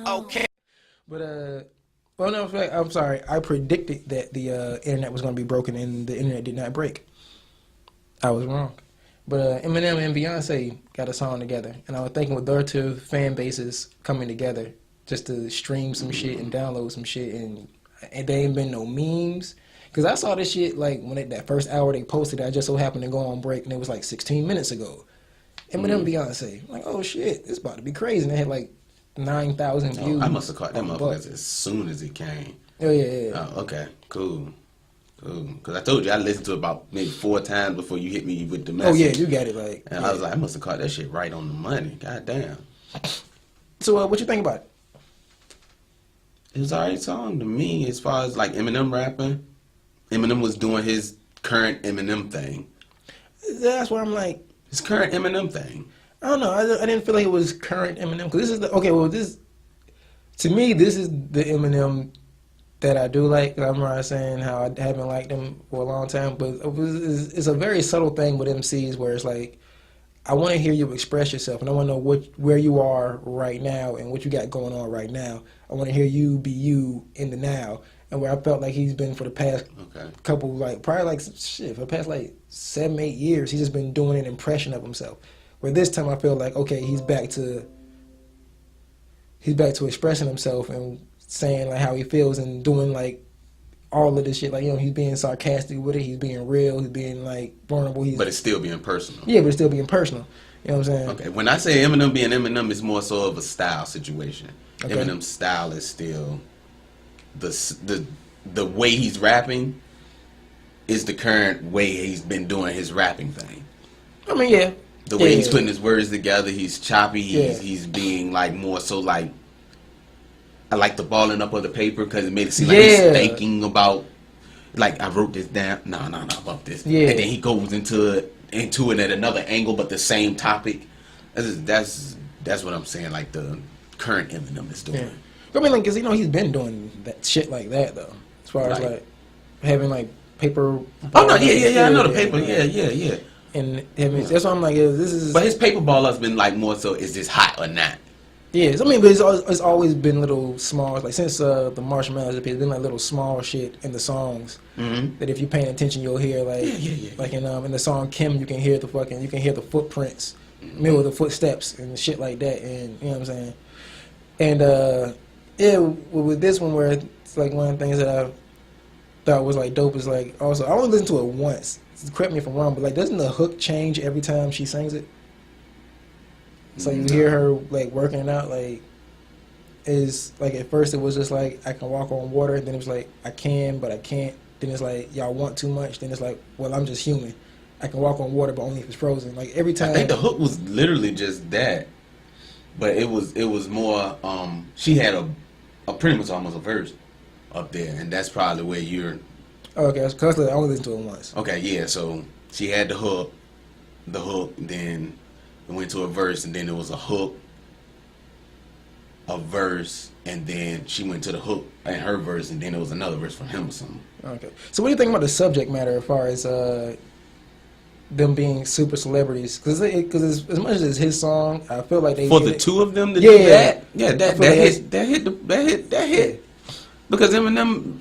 Okay. But well, no, in fact, I'm sorry. I predicted that the internet was going to be broken, and the internet did not break. I was wrong. But Eminem and Beyonce got a song together, and I was thinking with their two fan bases coming together just to stream some shit and download some shit, and there ain't been no memes. Cause I saw this shit like when that first hour they posted it, I just so happened to go on break, and it was like 16 minutes ago. Eminem, Beyonce, I'm like, oh shit, it's about to be crazy. And they had like 9,000 views. I must have caught that motherfucker as soon as it came. Oh yeah. Oh, okay, cool. Because I told you I listened to it about maybe 4 times before you hit me with the message. Oh yeah, you got it. Like, and I was like, I must have caught that shit right on the money. God damn. So what you think about it? It was an alright song to me as far as like Eminem rapping. Eminem was doing his current Eminem thing. That's where I'm like, his current Eminem thing. I don't know. I didn't feel like it was current Eminem because this is the this to me this is the Eminem that I do like. I remember saying how I haven't liked him for a long time, but it's a very subtle thing with MCs where it's like, I want to hear you express yourself, and I want to know where you are right now and what you got going on right now. I want to hear you be you in the now, and where I felt like he's been for the past couple, like probably like shit for the past like 7-8 years, he's just been doing an impression of himself. Where this time I feel like okay, he's back to expressing himself and saying like how he feels and doing like all of this shit. Like, you know, he's being sarcastic with it. He's being real. He's being like vulnerable. But it's still being personal. Yeah, but it's still being personal. You know what I'm saying? Okay. When I say Eminem being Eminem, it's more so of a style situation. Okay. Eminem's style is still the way he's rapping is the current way he's been doing his rapping thing. I mean, yeah. The way he's putting his words together, he's choppy. He's being like more so like. I like the balling up of the paper because it made it seem like he's thinking about, like, I wrote this down. No, about this. Yeah. And then he goes into it at another angle, but the same topic. That's what I'm saying. Like the current Eminem is doing. Yeah. I mean, like, cause he's been doing that shit like that though. As far as like having like paper. Oh no, yeah. I know the paper. Yeah. And that's why I'm like, this is. But his paper ball has been like more so, is this hot or not? Yeah, I mean, but it's always been little small, like since the Marshmallows appeared, it's been like little small shit in the songs that if you're paying attention, you'll hear like like in the song Kim, you can hear the footprints, middle of the footsteps and shit like that, and you know what I'm saying. And with this one where it's like one of the things that I thought was like dope is like also I only listened to it once. Correct me if I'm wrong, but like doesn't the hook change every time she sings it? So you hear her like working it out, like is like at first it was just like I can walk on water, then it was like I can but I can't. Then it's like y'all want too much. Then it's like, well, I'm just human. I can walk on water, but only if it's frozen. Like every time. I think the hook was literally just that, but it was more. She had a pretty much almost a verse up there, and that's probably where you're. Oh, okay, because I only listened to it once. Okay, yeah. So she had the hook, then. It went to a verse, and then it was a hook, a verse, and then she went to the hook and her verse, and then it was another verse from him or something. Okay. So what do you think about the subject matter as far as them being super celebrities? Because as much as it's his song, I feel like they for the two of them to do that. Yeah, that hit. Because Eminem,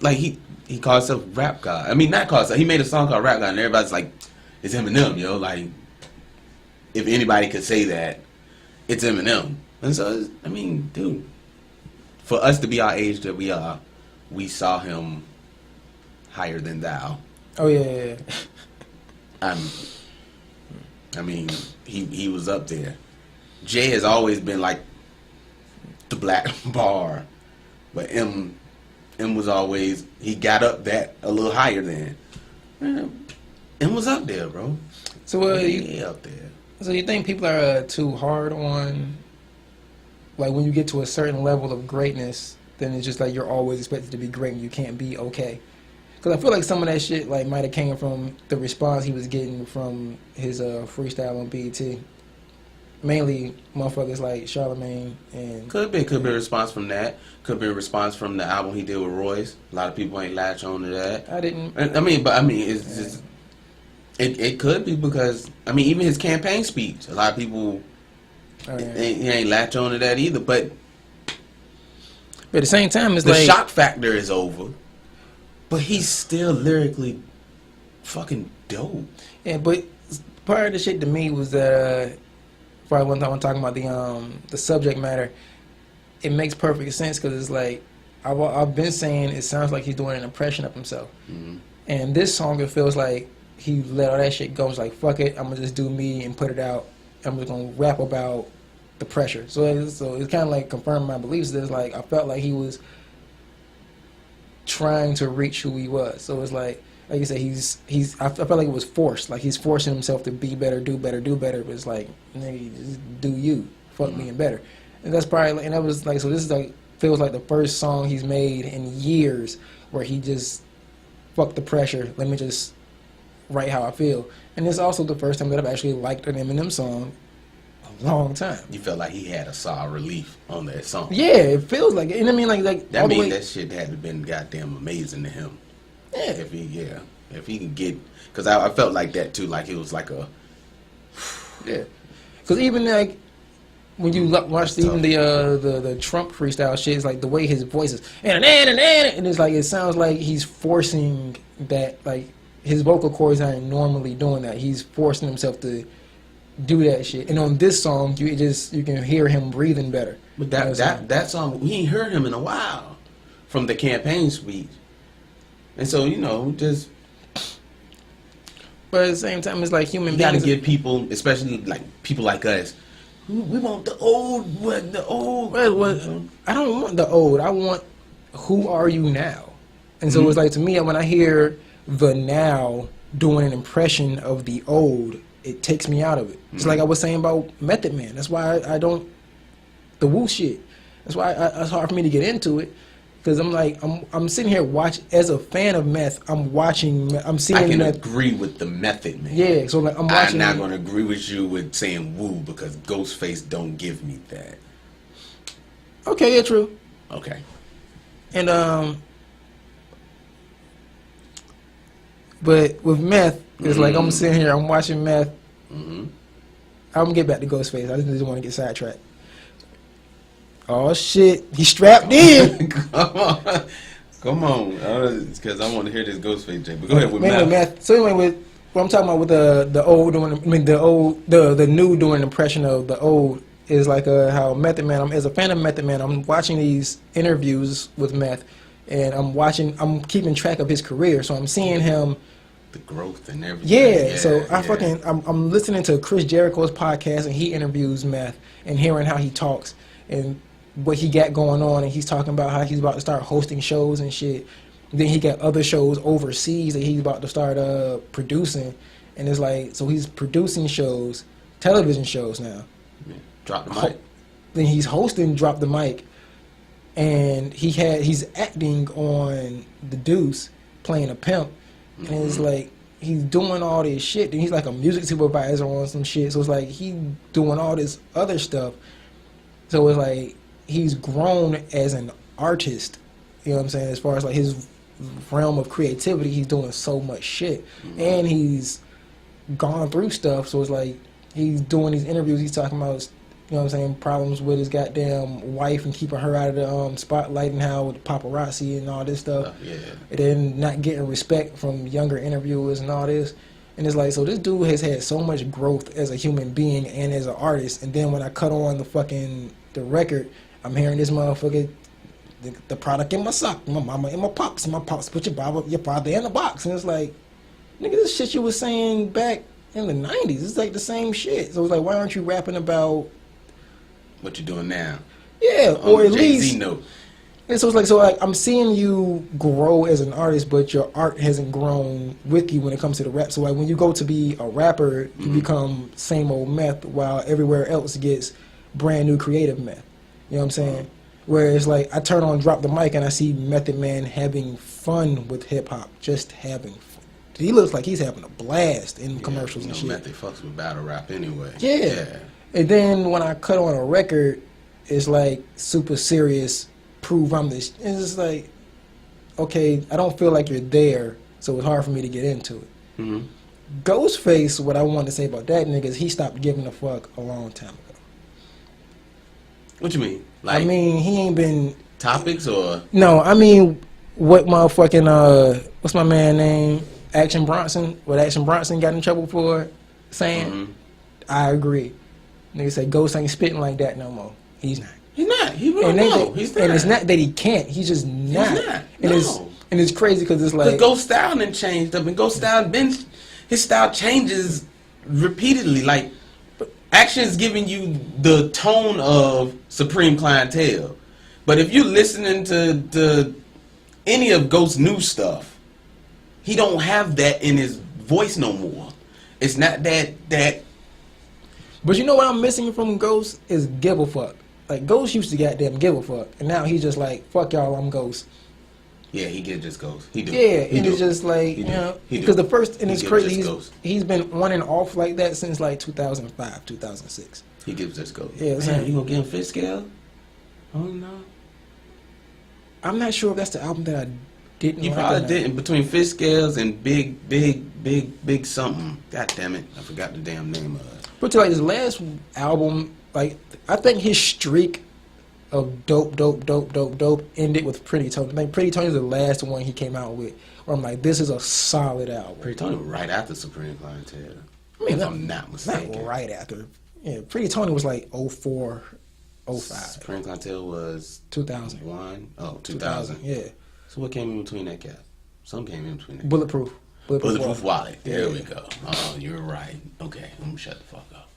like he called himself Rap God. I mean, not called himself. He made a song called Rap God, and everybody's like, it's Eminem, yo, like. If anybody could say that, it's Eminem. And so, I mean, dude, for us to be our age that we are, we saw him higher than thou. Oh, yeah. I mean, he was up there. Jay has always been like the black bar, but M was always, he got up that a little higher than. M was up there, bro. So, he up there. So you think people are too hard on, like when you get to a certain level of greatness, then it's just like you're always expected to be great and you can't be okay? Because I feel like some of that shit like might have came from the response he was getting from his freestyle on BET. Mainly motherfuckers like Charlemagne and... Could be a response from that. Could be a response from the album he did with Royce. A lot of people ain't latch on to that. I didn't... It's just... It could be because I mean even his campaign speech, a lot of people he ain't latch on to that either. But at the same time, it's the like shock factor is over. But he's still lyrically fucking dope. Yeah, but part of the shit to me was that probably one time I'm talking about the subject matter. It makes perfect sense because it's like I've been saying it sounds like he's doing an impression of himself, and this song it feels like he let all that shit go. It's like fuck it, I'm gonna just do me and put it out. I'm just gonna rap about the pressure. So it's kind of like confirming my beliefs. That it's like I felt like he was trying to reach who he was. So it's like you said, I felt like it was forced. Like he's forcing himself to be better, do better, do better. But it's like, nigga, just do you, fuck being better. And that's probably, and that was like, so this is like, feels like the first song he's made in years where he just, fuck the pressure, let me just write how I feel. And it's also the first time that I've actually liked an Eminem song a long time. You felt like he had a sigh of relief on that song. Yeah, it feels like it. And I mean, like that means that shit had to been goddamn amazing to him. Yeah. If he can get, because I felt like that too, like it was like a, yeah. Because even like when you watch even the Trump freestyle shit, it's like the way his voice is, and it's like it sounds like he's forcing that, like his vocal cords aren't normally doing that. He's forcing himself to do that shit. And on this song, you can hear him breathing better. But that song, we ain't heard him in a while from the campaign speech. And so, just... But at the same time, it's like human beings... You gotta give people, especially like people like us, we want the old... I don't want the old. I want who are you now? And so it's like, to me, when I hear the now doing an impression of the old, it takes me out of it. It's like I was saying about Method Man. That's why I don't... The woo shit. That's why it's hard for me to get into it. Because I'm like, I'm sitting here as a fan of Meth, I'm seeing I can Meth. agree with the Method Man. Yeah, so like I'm watching. I'm not going to agree with you with saying woo because Ghostface don't give me that. Okay, yeah, true. Okay. And but with Meth, it's like I'm sitting here, I'm watching Meth. I'm gonna get back to Ghostface. I just didn't want to get sidetracked. Oh shit, he strapped in. Come on, because I want to hear this Ghostface Jay. But go ahead with Meth. So anyway, with what I'm talking about with the old doing, the new doing an impression of the old is like how Method Man. As a fan of Method Man, I'm watching these interviews with Meth, and I'm keeping track of his career. So I'm seeing him. The growth and everything. Yeah, so I'm listening to Chris Jericho's podcast, and he interviews Meth and hearing how he talks and what he got going on, and he's talking about how he's about to start hosting shows and shit. Then he got other shows overseas that he's about to start producing, and it's like, so he's producing shows, television shows now. Yeah. Drop the mic. Then he's hosting Drop the Mic, and he's acting on The Deuce, playing a pimp, and it's like he's doing all this shit. Then he's like a music supervisor on some shit, so it's like he's doing all this other stuff. So it's like he's grown as an artist, you know what I'm saying? As far as like his realm of creativity, he's doing so much shit, and he's gone through stuff. So it's like he's doing these interviews. He's talking about, you know what I'm saying, problems with his goddamn wife and keeping her out of the spotlight, and how with paparazzi and all this stuff. And then not getting respect from younger interviewers and all this. And it's like, so this dude has had so much growth as a human being and as an artist. And then when I cut on the record, I'm hearing this motherfucker, the product in my sock, my mama and my pops put your father in the box. And it's like, nigga, this shit you was saying back in the 90s, it's like the same shit. So it's like, why aren't you rapping about what you're doing now? Yeah, or at Jay-Z least. note. And so it's like I'm seeing you grow as an artist, but your art hasn't grown with you when it comes to the rap. So like when you go to be a rapper, you become same old Meth, while everywhere else gets brand new creative Meth. You know what I'm saying? Whereas like I turn on Drop the Mic and I see Method Man having fun with hip hop, just having fun. He looks like he's having a blast in commercials and shit. Method fucks with battle rap anyway. Yeah. And then when I cut on a record, it's like super serious. Prove I'm this. It's just like, okay, I don't feel like you're there, so it's hard for me to get into it. Ghostface, what I want to say about that nigga is he stopped giving a fuck a long time ago. What you mean? Like, I mean, he ain't been topics or no. I mean, what motherfucking what's my man name? Action Bronson. What Action Bronson got in trouble for saying? Mm-hmm. I agree. Nigga said Ghost ain't spitting like that no more. He's not. He's not. He really no. He's not. And it's not that he can't. He's just not. He's not. And it's crazy because it's like the Ghost style done changed up, and Ghost style his style changes repeatedly. Like Action's giving you the tone of Supreme Clientele, but if you're listening to any of Ghost's new stuff, he don't have that in his voice no more. It's not that. But you know what I'm missing from Ghost is give a fuck. Like Ghost used to goddamn give a fuck, and now he's just like fuck y'all, I'm Ghost. Yeah, he get just Ghost. He do. Yeah, he and do. it's just like he you know he because do. the first and it's crazy. He's been on and off like that since like 2005, 2006. He gives just Ghost. Yeah, man, you gonna give him Fifth Scale? Oh no. I'm not sure if that's the album that I didn't. You probably didn't. Between Fifth Scales and Big something. God damn it, I forgot the damn name of it. But like his last album, like I think his streak of dope ended with Pretty Tony. I think Pretty Tony is the last one he came out with. Where I'm like, this is a solid album. Pretty Tony was right after Supreme Clientele. I mean, if I'm not mistaken. Not right after. Yeah, Pretty Tony was like 04, 05. Supreme Clientele was 2001. Oh, 2000. Yeah. So what came in between that gap? Some came in between that. Bulletproof Wallet. There yeah. we go. Oh, you're right. Okay, I'm gonna shut the fuck up.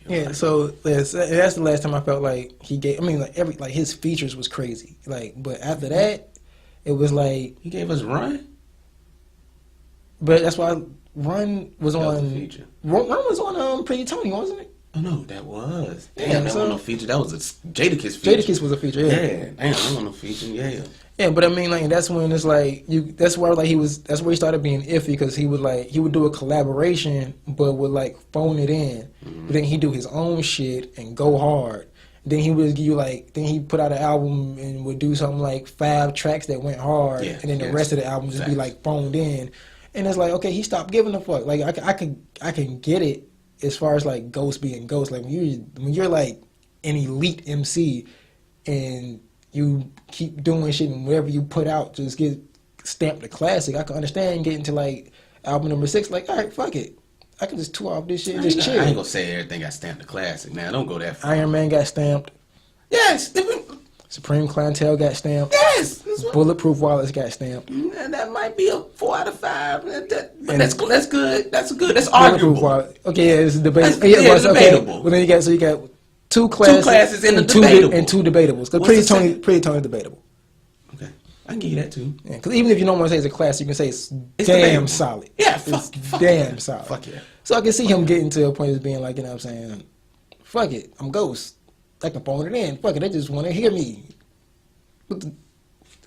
Yeah, right. So that's the last time I felt like he gave. I mean, like his features was crazy. Like, but after that, it was like he gave us Run. But that's why Run was on. Feature. Run was on Pretty Tony, wasn't it? Oh no, that was. Damn, yeah, that wasn't no feature. That was a Jadakiss feature. Jadakiss was a feature. Yeah. Damn, that wasn't no feature. Yeah. Yeah, but I mean, like that's when it's like you. That's where like he was. That's where he started being iffy because he would do a collaboration, but would like phone it in. Mm-hmm. But then he do his own shit and go hard. Then he would give you like. Then he put out an album and would do something like 5 tracks that went hard, and then the rest of the album just be like phoned in. And it's like, okay, he stopped giving a fuck. Like I can get it as far as like Ghost being Ghost. Like when you're like an elite MC and you keep doing shit and whatever you put out just get stamped a classic. I can understand getting to like album number 6. Like, all right, fuck it. I can just tour off this shit and just chill. I ain't gonna say everything got stamped a classic. Now don't go that far. Iron Man got stamped. Yes. Supreme Clientele got stamped. Yes. Bulletproof Wallets got stamped. That might be a 4 out of 5. But that's good. That's good. That's arguable. Okay, yeah, it's debatable. It's debatable. Okay. Well, then you got two classes and two debatable. Because Pretty Tony debatable. Okay, I can give you that too. Yeah, because even if you don't want to say it's a class, you can say it's damn debatable. Solid. Yeah, damn solid. Fuck yeah. So I can see him getting to a point of being like, you know what I'm saying, fuck it, I'm Ghost. I can phone it in. Fuck it, they just want to hear me.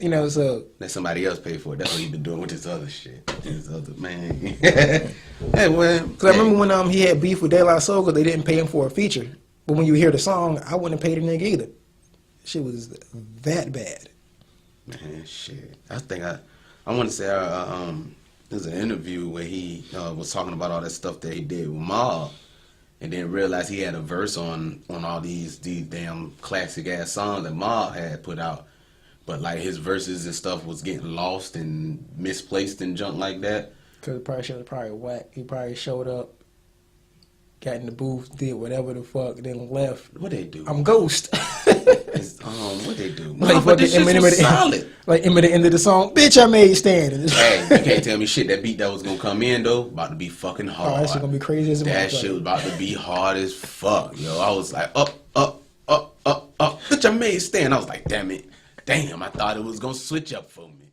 You know, so let somebody else pay for it. That's what he been doing with his other shit. His other man. Hey, well, because I remember when he had beef with De La Soul because they didn't pay him for a feature. But when you hear the song, I wouldn't have paid the nigga either. Shit was that bad. Man, shit. I think I want to say there's an interview where he was talking about all that stuff that he did with Mob, and then realized he had a verse on all these damn classic ass songs that Mob had put out, but like his verses and stuff was getting lost and misplaced and junk like that. Because probably whack. He probably showed up, got in the booth, did whatever the fuck, then left. What they do? I'm Ghost. What they do? Like no, but this shit was solid. Like him at the end of the song, bitch, I made stand. Hey, you can't tell me shit. That beat that was gonna come in though, about to be fucking hard. Oh, that shit gonna be crazy as a That shit was about to be hard as fuck, yo. I was like, up, bitch, I made stand. I was like, damn it, I thought it was gonna switch up for me.